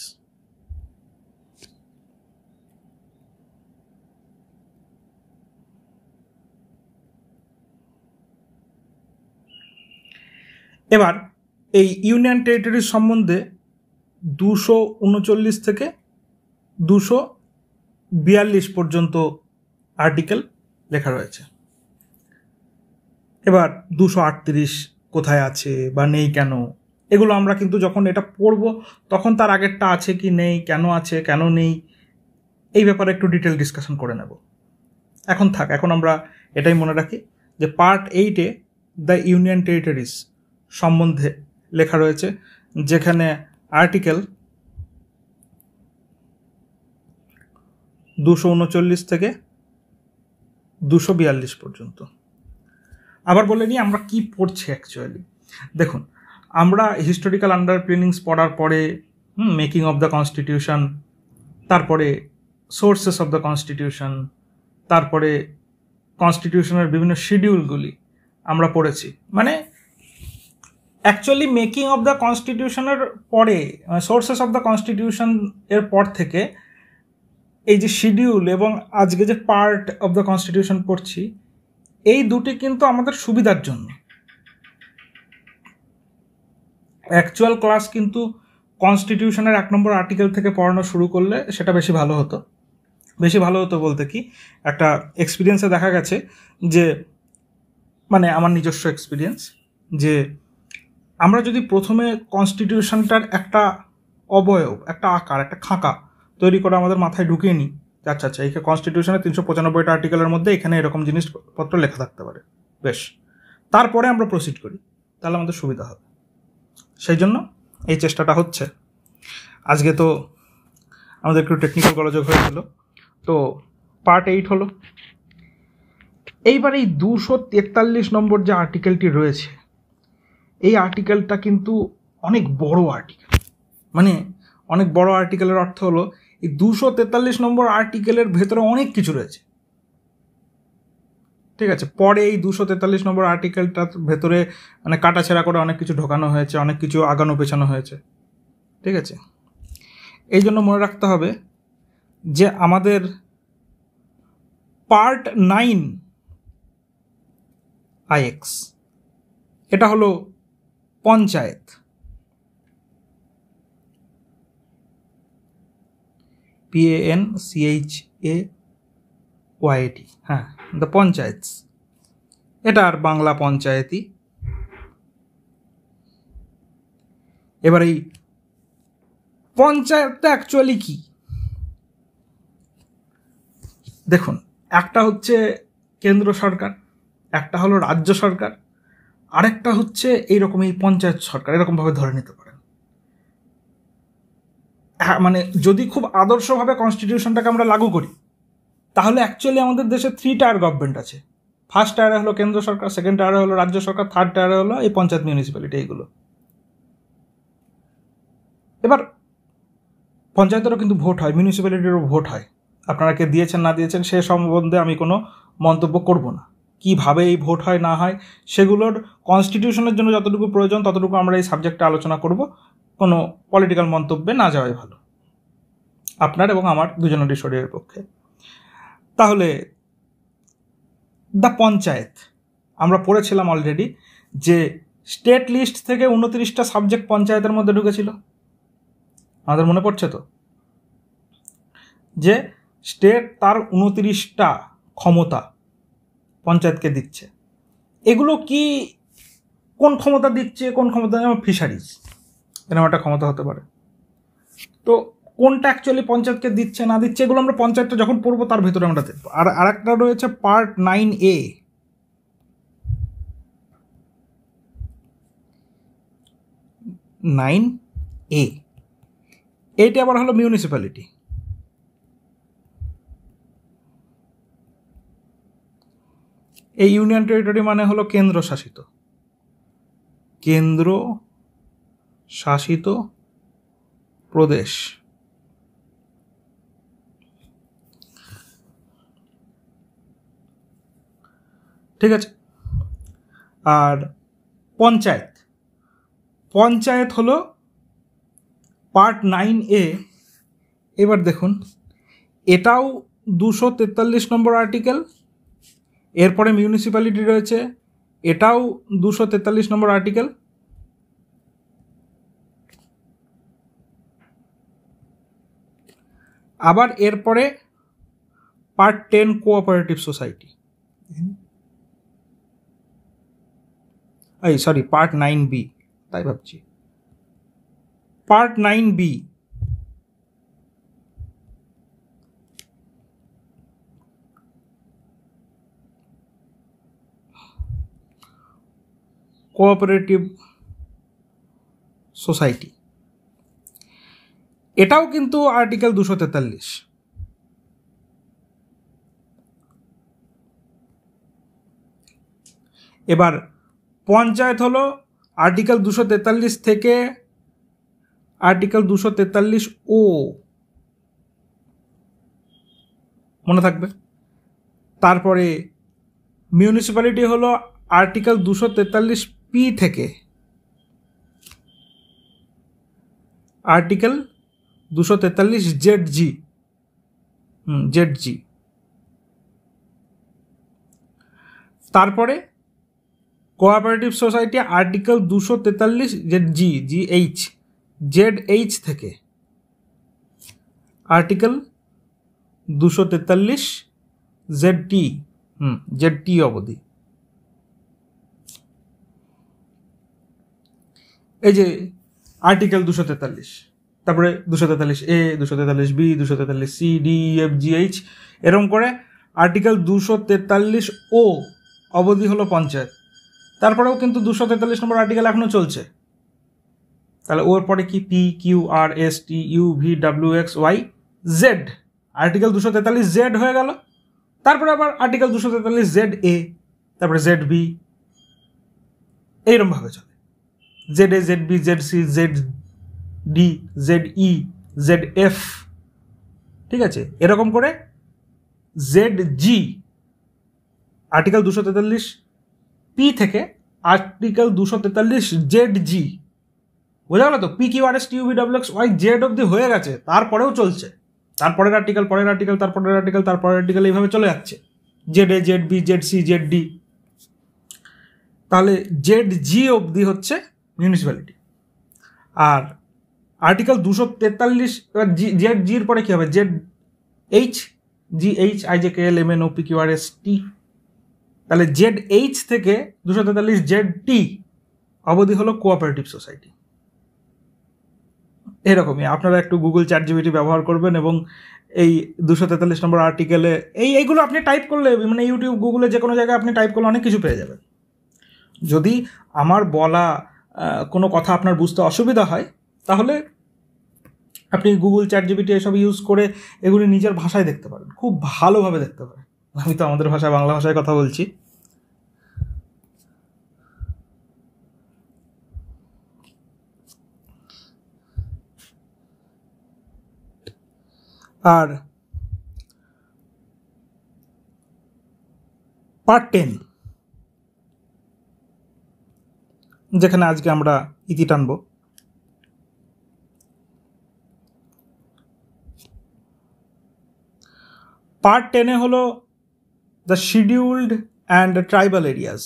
এবার এই ইউনিয়ন টেরিটরিজ সম্বন্ধে 239 থেকে 242 পর্যন্ত আর্টিকেল লেখা রয়েছে। এবার 238 কোথায় আছে বা নেই কেন, এগুলো আমরা কিন্তু যখন এটা পড়ব তখন তার আগেরটা আছে কি নেই, কেন আছে কেন নেই, এই ব্যাপারে একটু ডিটেল ডিসকাশন করে নেব। এখন থাক, এখন আমরা এটাই মনে রাখি যে পার্ট 8-এ দ্য ইউনিয়ন টেরিটরিজ সম্বন্ধে লেখা রয়েছে, যেখানে আর্টিকেল 239 থেকে 242 পর্যন্ত। আবার বলে নিই আমরা কি পড়ছি অ্যাকচুয়ালি। দেখুন, আমরা হিস্টোরিক্যাল আন্ডারপিনিংস পড়ার পরে মেকিং অফ দ্য কনস্টিটিউশন, তারপরে সোর্সেস অফ দ্য কনস্টিটিউশন, তারপরে কনস্টিটিউশনের বিভিন্ন শিডিউলগুলি আমরা পড়েছি। মানে অ্যাকচুয়ালি মেকিং অফ দ্য কনস্টিটিউশনের পরে, সোর্সেস অফ দ্য কনস্টিটিউশন এর পর থেকে এই যে শিডিউল এবং আজকে যে পার্ট অফ দ্য কনস্টিটিউশন পড়ছি, এই দুটি কিন্তু আমাদের সুবিধার জন্য। অ্যাকচুয়াল ক্লাস কিন্তু কনস্টিটিউশনের 1 নম্বর আর্টিকেল থেকে পড়ানো শুরু করলে সেটা বেশি ভালো হতো। বেশি ভালো হতো বলতে কি, একটা এক্সপিরিয়েন্সে দেখা গেছে যে, মানে আমার নিজস্ব এক্সপিরিয়েন্স, যে আমরা যদি প্রথমে কনস্টিটিউশনটার একটা অবয়ব, একটা আকার, একটা খাঁকা তৈরি করে আমাদের মাথায় ঢুকিয়ে নিই, আচ্ছা আচ্ছা এই কনস্টিটিউশনের 395টা আর্টিকেলের মধ্যে এখানে এরকম জিনিসপত্র লেখা থাকতে পারে, বেশ, তারপরে আমরা প্রসিড করি, তাহলে আমাদের সুবিধা হবে। সেই জন্য এই চেষ্টাটা হচ্ছে। আজকে তো আমাদের একটু টেকনিক্যাল গোলযোগ হয়েছিল। তো পার্ট 8 হলো। এইবার এই 243 নম্বর যে আর্টিকেলটি রয়েছে, এই আর্টিকেলটা কিন্তু অনেক বড় আর্টিকেল। মানে অনেক বড় আর্টিকেলের অর্থ হলো এই 243 নম্বর আর্টিকেলের ভেতরে অনেক কিছু রয়েছে, ঠিক আছে। পরে এই 243 নম্বর আর্টিকেলটার ভেতরে মানে কাটাছেঁড়া করে অনেক কিছু ঢোকানো হয়েছে, অনেক কিছু আগানো পেছানো হয়েছে, ঠিক আছে। এই জন্য মনে রাখতে হবে যে আমাদের পার্ট 9 IX, এটা হলো পঞ্চায়েত। PANCHAYAT, হ্যাঁ, দ্য পঞ্চায়েতস। এটা আর বাংলা পঞ্চায়েতই। এবার এই পঞ্চায়েতটা অ্যাকচুয়ালি কি, দেখুন, একটা হচ্ছে কেন্দ্র সরকার, একটা হলো রাজ্য সরকার, আরেকটা হচ্ছে এইরকম এই পঞ্চায়েত সরকার, এরকমভাবে ধরে নিতে পারেন। হ্যাঁ, মানে যদি খুব আদর্শভাবে কনস্টিটিউশনটাকে আমরা লাগু করি, তাহলে অ্যাকচুয়ালি আমাদের দেশে 3 টায়ার গভর্নমেন্ট আছে। ফার্স্ট টায়ারে হলো কেন্দ্র সরকার, সেকেন্ড টায়ারে হলো রাজ্য সরকার, থার্ড টায়ারে হলো এই পঞ্চায়েত মিউনিসিপ্যালিটি, এইগুলো। এবার পঞ্চায়েতেরও কিন্তু ভোট হয়, মিউনিসিপ্যালিটিরও ভোট হয়। আপনারা কে দিয়েছেন না দিয়েছেন সে সম্বন্ধে আমি কোনো মন্তব্য করব না। কীভাবে এই ভোট হয় না হয় সেগুলোর কনস্টিটিউশনের জন্য যতটুকু প্রয়োজন ততটুকু আমরা এই সাবজেক্টে আলোচনা করব, কোনো পলিটিক্যাল মন্তব্যে না যাওয়াই ভালো, আপনার এবং আমার দুজনেরই শরীরের পক্ষে। তাহলে দ্য পঞ্চায়েত, আমরা পড়েছিলাম অলরেডি যে স্টেট লিস্ট থেকে 29টা সাবজেক্ট পঞ্চায়েতের মধ্যে ঢুকেছিল, আমাদের মনে পড়ছে তো, যে স্টেট তার 29টা ক্ষমতা পঞ্চায়েতকে দিচ্ছে। এগুলো কি, কোন ক্ষমতা দিচ্ছে, কোন ক্ষমতা? ফিশারিজ এরকম একটা ক্ষমতা হতে পারে। তো কোনটা অ্যাকচুয়ালি পঞ্চায়েতকে দিচ্ছে না দিচ্ছে এগুলো আমরা পঞ্চায়েতটা যখন পড়বো তার ভেতরে আমরা দেখবো। আর আরেকটা রয়েছে পার্ট 9A। এইটা আবার হলো মিউনিসিপ্যালিটি। এই ইউনিয়ন টেরিটরি মানে হলো কেন্দ্র শাসিত প্রদেশ। ঠিক আছে। আর পঞ্চায়েত হলো পার্ট 9A। এবার দেখুন, এটাও 243 নম্বর আর্টিকেল। এরপরে মিউনিসিপ্যালিটি রয়েছে, এটাও 243 নম্বর আর্টিকেল। আবার এরপরে part 10 cooperative society, part 9B, তাই ভাবছি পার্ট 9B। কোঅপারেটিভ সোসাইটি, এটাও কিন্তু আর্টিকেল 243। এবার পঞ্চায়েত হলো আর্টিকেল 243 থেকে আর্টিকেল 243 মনে থাকবে। তারপরে মিউনিসিপ্যালিটি হলো আর্টিকেল 243 থেকে আর্টিকেল 243 ZG। তারপরে কোঅপারেটিভ সোসাইটি আর্টিকেল 243 ZH থেকে আর্টিকেল 243 ZT অবধি। এই যে আর্টিকেল 243, তারপরে 243A, 243B, 243C, D, E, F, G, H, এরকম করে আর্টিকেল 243 অবধি হলো পঞ্চায়েত। তারপরেও কিন্তু 243 নম্বর আর্টিকেল এখনো চলছে। তাহলে ওর পরে কি P, Q, R, S, T, U, V, W, X, Y, Z, article 243 Z হয়ে গেল। তারপরে আবার আর্টিকেল 243 ZA, তারপরে ZB, এইরকমভাবে চলে। ZA, ZB, ZC, ZD, ZE, ZF, ঠিক আছে। এরকম করে ZG, আর্টিকেল 243 P থেকে আর্টিকেল 243 ZG, বোঝা গেল তো? P, Q, R, S, T, U, V, W, X, Y, Z অবধি হয়ে গেছে, তারপরেও চলছে। তারপরের আর্টিকেল, পরের আর্টিকেল, তারপরের আর্টিকেল, তারপরের আর্টিকেল, এইভাবে চলে যাচ্ছে। ZA, ZB, ZC, ZD। তাহলে ZG অবধি হচ্ছে মিউনিসিপ্যালিটি। আর আর্টিকেল 243 ZGর পরে কী হবে? ZH, GH, IJKL, MN, OP, QRS, T। তাহলে ZH থেকে 243 ZT অবধি হলো কোঅপারেটিভ সোসাইটি। এরকমই আপনারা একটু গুগল ChatGPT ব্যবহার করবেন এবং এই 243 নম্বর আর্টিকেলে এইগুলো আপনি টাইপ করলে, মানে ইউটিউব, গুগলে যে কোনো জায়গায় আপনি টাইপ করলে অনেক কিছু পেয়ে যাবেন। যদি আমার বলা কোনো কথা আপনার বুঝতে অসুবিধা হয় তাহলে আপনি গুগল ChatGPT এসব ইউজ করে এগুলি নিজের ভাষায় দেখতে পারেন, খুব ভালোভাবে দেখতে পারেন। আমি তো আমাদের ভাষায়, বাংলা ভাষায় কথা বলছি। আর পার্ট 10, যেখানে আজকে আমরা ইতি টানব। পার্ট 10-এ হলো the scheduled and tribal areas.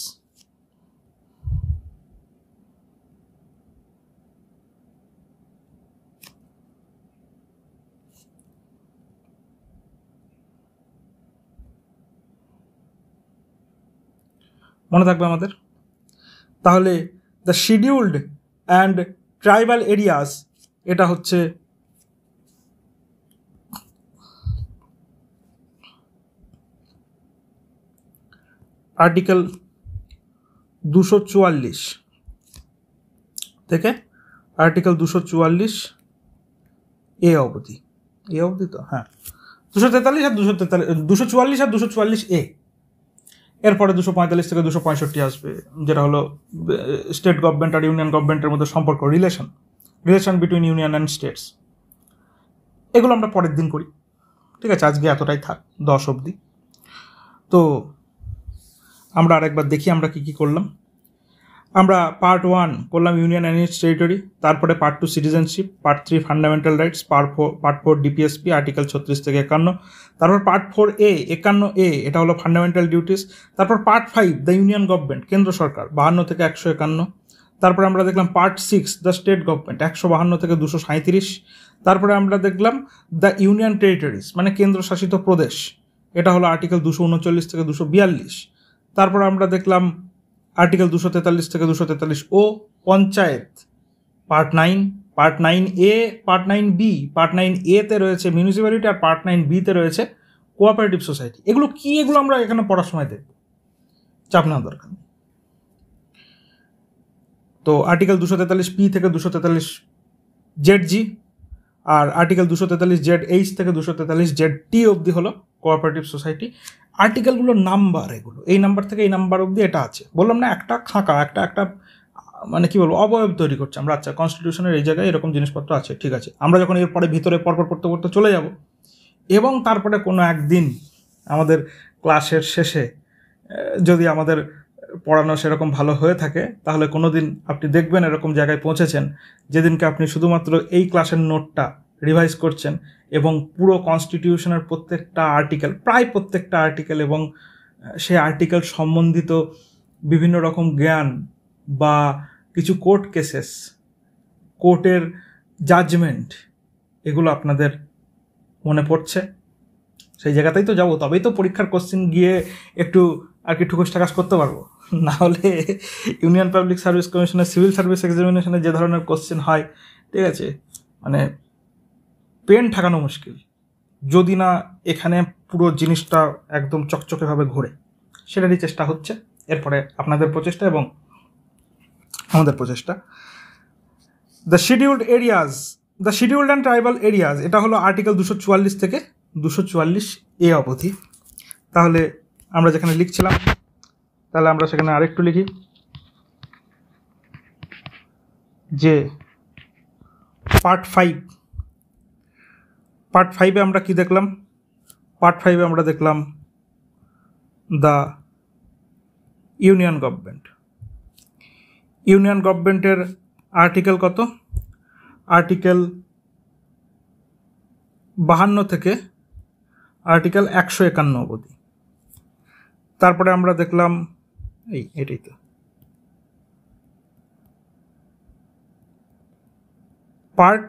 মনে থাকবে আমাদের। তাহলে the scheduled and tribal areas, এটা হচ্ছে আর্টিকেল 244 থেকে আর্টিকেল 244 এ অবধি, তো হ্যাঁ 243 আর 244 আর 244 এ। এরপরে 245 থেকে 265 আসবে, যেটা হলো স্টেট গভর্নমেন্ট আর ইউনিয়ন গভর্নমেন্টের মধ্যে সম্পর্ক, relation between union and states. এগুলো আমরা পরের দিন করি, ঠিক আছে? আজকে এতটাই থাক, 10 অবধি। তো আমরা আরেকবার দেখি আমরা কী কী করলাম। আমরা পার্ট 1 করলাম ইউনিয়ন অ্যান্ড ইটস টেরিটরি, তারপরে part 2 citizenship, part 3 fundamental rights, part 4 DPSP article 36 থেকে 51, তারপর পার্ট 4A 51A, এটা হলো ফান্ডামেন্টাল ডিউটিস। তারপর পার্ট 5 দ্য ইউনিয়ন গভর্নমেন্ট, কেন্দ্র সরকার, 52 থেকে 151। তারপরে আমরা দেখলাম পার্ট 6 দ্য স্টেট গভর্নমেন্ট, 152 থেকে 237। তারপরে আমরা দেখলাম দ্য ইউনিয়ন টেরিটরিজ, মানে কেন্দ্রশাসিত প্রদেশ, এটা হলো আর্টিকেল 239 থেকে 242। তারপর আমরা দেখলাম আর্টিকেল 243 থেকে 243 ও panchayat, part 9, part 9A, part 9B। Part 9A-তে রয়েছে মিউনিসিপ্যালিটি আর পার্ট 9B-তে রয়েছে কোঅপারেটিভ সোসাইটি। এগুলো কি, এগুলো আমরা এখানে পড়ার সময় দেখব, চাপ নেওয়ার দরকার নেই। তো আর্টিকেল 243P থেকে 243ZG আর আর্টিকেল 243ZH থেকে 243ZT অবধি হলো কোঅপারেটিভ সোসাইটি। আর্টিকেলগুলোর নাম্বার, এগুলো এই নাম্বার থেকে এই নাম্বার অবধি এটা আছে। বললাম না, একটা খাঁকা, একটা মানে কি বলবো, অবয়ব তৈরি করছে আমরা। আচ্ছা, কনস্টিটিউশনের এই জায়গায় এরকম জিনিসপত্র আছে, ঠিক আছে। আমরা যখন এরপরে ভিতরে পরপর পড়তে চলে যাব, এবং তারপরে কোনো একদিন আমাদের ক্লাসের শেষে যদি আমাদের পড়ানো সেরকম ভালো হয়ে থাকে, তাহলে কোনো দিন আপনি দেখবেন এরকম জায়গায় পৌঁছেছেন যেদিনকে আপনি শুধুমাত্র এই ক্লাসের নোটটা রিভাইজ করছেন এবং পুরো কনস্টিটিউশনের প্রত্যেকটা আর্টিকেল, প্রায় প্রত্যেকটা আর্টিকেল এবং সেই আর্টিকেল সম্বন্ধিত বিভিন্ন রকম জ্ঞান বা কিছু কোর্ট কেসেস, কোর্টের জাজমেন্ট, এগুলো আপনাদের মনে পড়ছে। সেই জায়গাতেই তো যাবো, তবেই তো পরীক্ষার কোশ্চেন গিয়ে একটু আর কি ঠুকস ঠাকাস করতে পারবো। না হলে ইউনিয়ন পাবলিক সার্ভিস কমিশনের সিভিল সার্ভিস এক্সামিনেশনে যে ধরনের কোশ্চেন হয়, ঠিক আছে, মানে পেন ঠাকানো মুশকিল যদি না এখানে পুরো জিনিসটা একদম চকচকেভাবে ঘোরে। সেটারই চেষ্টা হচ্ছে, এরপরে আপনাদের প্রচেষ্টা এবং আমাদের প্রচেষ্টা। The scheduled areas, the scheduled and tribal areas, এটা হলো আর্টিকেল 244 থেকে 244A অবধি। তাহলে আমরা যেখানে লিখছিলাম, তাহলে আমরা সেখানে আরেকটু লিখি যে পার্ট 5-এ আমরা কি দেখলাম? পার্ট 5-এ আমরা দেখলাম দ্য ইউনিয়ন গভর্নমেন্ট। ইউনিয়ন গভর্নমেন্টের আর্টিকেল কত? আর্টিকেল 52 থেকে আর্টিকেল 151 অবধি। তারপরে আমরা দেখলাম এটাই তো পার্ট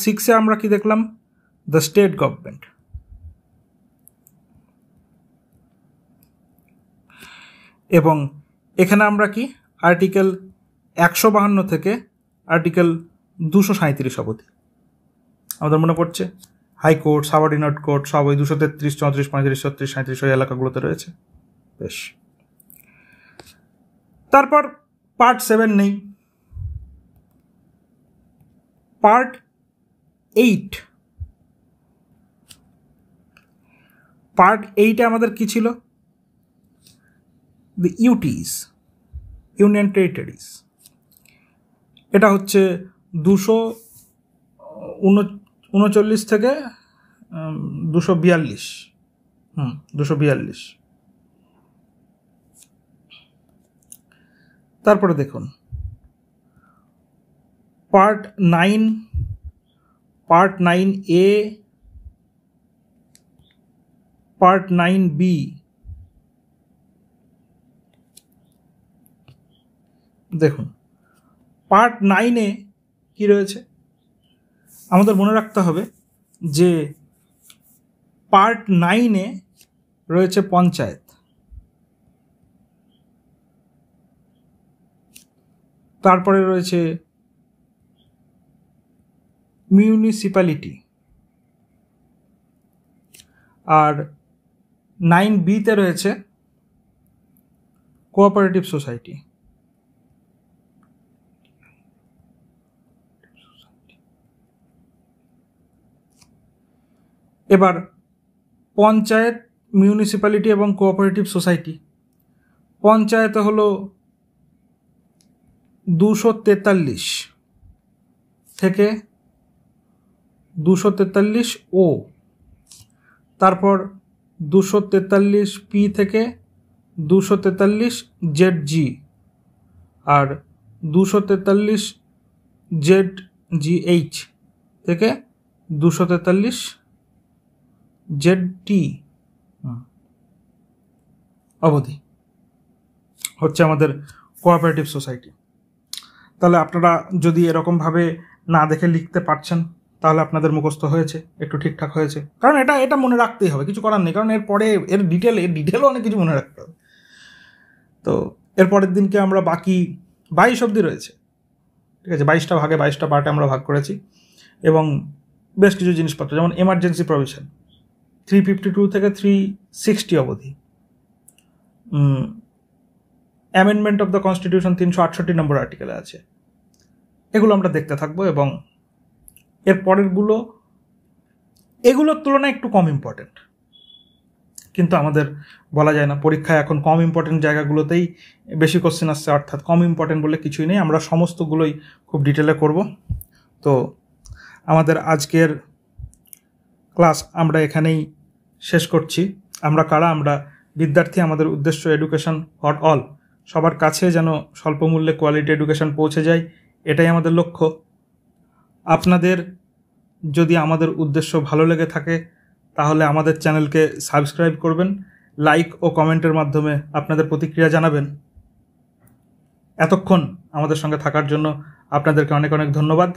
6-এ আমরা কি দেখলাম? The state government. এবং এখানে আমরা কি আর্টিকেল 152 থেকে আর্টিকেল 237 অবধি। আমাদের মনে পড়ছে হাইকোর্ট, সাবঅর্ডিনেট কোর্ট সব ওই 233, 34, 35, 36, 37 ওই এলাকাগুলোতে রয়েছে। বেশ, তারপর পার্ট 7 নেই। পার্ট 8-এ আমাদের কি ছিল? The UTs, union territories. এটা হচ্ছে 239 থেকে 242। 242। তারপরে দেখুন part 9, part 9A, part 9B। দেখুন পার্ট 9-এ কি রয়েছে? আমাদের মনে রাখতে হবে যে পার্ট 9-এ রয়েছে পঞ্চায়েত, তারপরে রয়েছে মিউনিসিপ্যালিটি, আর 9B-তে রয়েছে কোঅপারেটিভ সোসাইটি। এবার পঞ্চায়েত, মিউনিসিপ্যালিটি এবং কোঅপারেটিভ সোসাইটি। পঞ্চায়েতে হলো 243 থেকে 243O, তারপর 243P থেকে 243ZG, আর 243ZGH থেকে 243ZT অবধি হচ্ছে আমাদের কোঅপারেটিভ সোসাইটি। তাহলে আপনারা যদি এরকমভাবে না দেখে লিখতে পারছেন তাহলে আপনাদের মুখস্থ হয়েছে, একটু ঠিকঠাক হয়েছে। কারণ এটা মনে রাখতেই হবে, কিছু করার নেই, কারণ এরপরে এর ডিটেলও অনেক কিছু মনে রাখতে হবে। তো এরপরের দিনকে আমরা বাকি 22 অবধি রয়েছে, ঠিক আছে, 22টা ভাগে 22টা পার্টে আমরা ভাগ করেছি, এবং বেশ কিছু জিনিসপত্র যেমন এমার্জেন্সি প্রভিশন 352 থেকে 360 অবধি, অ্যামেন্ডমেন্ট অফ দ্য কনস্টিটিউশন 368 নম্বর আর্টিকেলে আছে, এগুলো আমরা দেখতে থাকবো। এবং এর পরেরগুলো এগুলোর তুলনায় একটু কম ইম্পর্টেন্ট, কিন্তু আমাদের বলা যায় না, পরীক্ষায় এখন কম ইম্পর্টেন্ট জায়গাগুলোতেই বেশি কোশ্চেন আসছে, অর্থাৎ কম ইম্পর্টেন্ট বলে কিছুই নেই, আমরা সমস্তগুলোই খুব ডিটেলে করব। তো আমাদের আজকের ক্লাস আমরা এখানেই শেষ করছি। আমরা কারা? আমরা বিদ্যার্থী। আমাদের উদ্দেশ্য এডুকেশন ফর অল, সবার কাছে যেন স্বল্পমূল্যে কোয়ালিটি এডুকেশন পৌঁছে যায়, এটাই আমাদের লক্ষ্য। আপনাদের যদি আমাদের উদ্দেশ্য ভালো লেগে থাকে তাহলে আমাদের চ্যানেলকে সাবস্ক্রাইব করবেন, লাইক ও কমেন্টের মাধ্যমে আপনাদের প্রতিক্রিয়া জানাবেন। এতক্ষণ আমাদের সঙ্গে থাকার জন্য আপনাদেরকে অনেক অনেক ধন্যবাদ।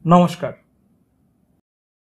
নমস্কার।